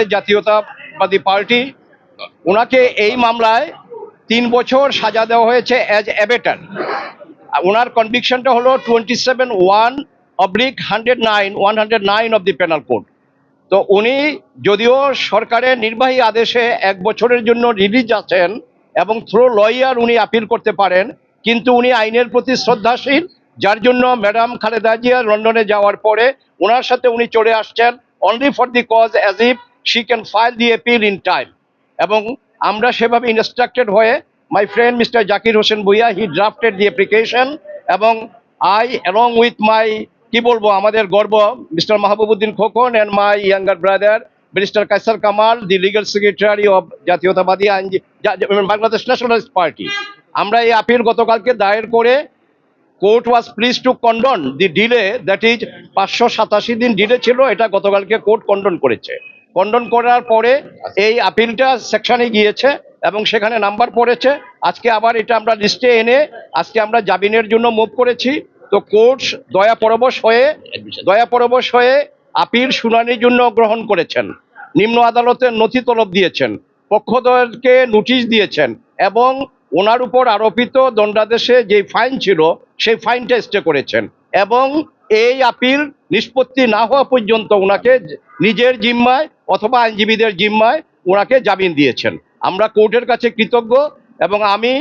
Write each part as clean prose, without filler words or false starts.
জাতীয়তাবাদী পার্টি ওনাকে এই মামলায় 3 বছর সাজা দেওয়া হয়েছে অ্যাজ অ্যাবেটার। ওনার কনভিকশনটা হলো 27(1)/109 অফ দি পেনাল কোড। তো উনি যদিও সরকারের নির্বাহী আদেশে 1 বছরের জন্য রিলিজ আছেন এবং থ্রো লয়ার উনি আপিল করতে পারেন, কিন্তু উনি আইনের প্রতি শ্রদ্ধাশীল, যার জন্য ম্যাডাম খালেদা জিয়া লন্ডনে যাওয়ার পরে ওনার সাথে উনি চলে আসছেন only for the cause as if she can file the appeal in time. এবং আমরা সেভাবে ইনস্ট্রাক্টেড হয়ে my friend mister Zakir Hossain Bhuiyan he drafted the application, এবং আই অ্যালং উইথ মাই কি বলবো আমাদের গর্ব mister Mahbubuddin Khokon and my younger brother barrister Kaiser Kamal, the legal secretary of জাতীয়তাবাদী বাংলাদেশ ন্যাশনালিস্ট পার্টি, আমরা এই আপিল গতকালকে দায়ের করে court was please two condone the delay, that is 587 দিন ডিলে ছিল, এটা গতকালকে কোর্ট কন্ডন করেছে। কন্ডন করার পরে এই আপিলটা সেকশনে গিয়েছে এবং সেখানে নাম্বার পড়েছে। আজকে আবার এটা আমরা লিস্টে এনে আজকে আমরা জামিনের জন্য মুভ করেছি। তো কোর্ট দয়াপরবশ হয়ে আপিল শুনানির জন্য গ্রহণ করেছেন, নিম্ন আদালতের নথি তলব দিয়েছেন, পক্ষদলকে নোটিশ দিয়েছেন এবং ওনার উপর আরোপিত দণ্ডাদেশে যে ফাইন ছিল সেই ফাইনটা স্টে করেছেন, এবং এই আপিল নিষ্পত্তি না হওয়া পর্যন্ত ওনাকে নিজের জিম্মায় অথবা আইনজীবীদের জিম্মায় ওনাকে জামিন দিয়েছেন। আমরা কোর্টের কাছে কৃতজ্ঞ, এবং আমি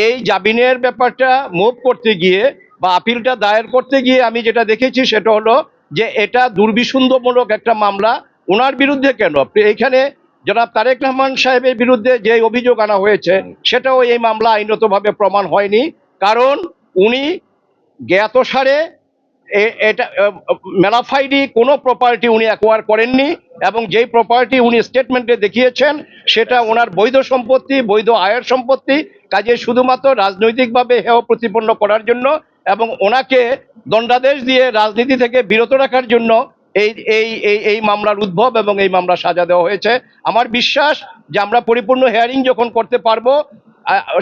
এই জামিনের ব্যাপারটা মুভ করতে গিয়ে বা আপিলটা দায়ের করতে গিয়ে আমি যেটা দেখেছি সেটা হলো যে এটা দুর্বিসন্ধমূলক একটা মামলা। ওনার বিরুদ্ধে কেন, এইখানে জনাব তারেক রহমান সাহেবের বিরুদ্ধে যে অভিযোগ আনা হয়েছে সেটাও এই মামলা আইনতভাবে প্রমাণ হয়নি, কারণ উনি জ্ঞাতসারে এটা মেলাফাইডি কোনো প্রপার্টি উনি অ্যাকোয়ার করেননি, এবং যেই প্রপার্টি উনি স্টেটমেন্টে দেখিয়েছেন সেটা ওনার বৈধ সম্পত্তি, বৈধ আয়ের সম্পত্তি। কাজে শুধুমাত্র রাজনৈতিকভাবে হেয় প্রতিপন্ন করার জন্য এবং ওনাকে দণ্ডাদেশ দিয়ে রাজনীতি থেকে বিরত রাখার জন্য এই এই এই এই মামলার উদ্ভব এবং এই মামলা সাজা দেওয়া হয়েছে। আমার বিশ্বাস যে আমরা পরিপূর্ণ হিয়ারিং যখন করতে পারবো,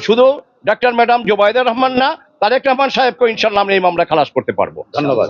শুধু ডক্টর ম্যাডাম জোবাইদা রহমান না, তারেক রহমান সাহেবকে ইনশাল্লাহ আমরা এই মামলা খালাস করতে পারবো। ধন্যবাদ।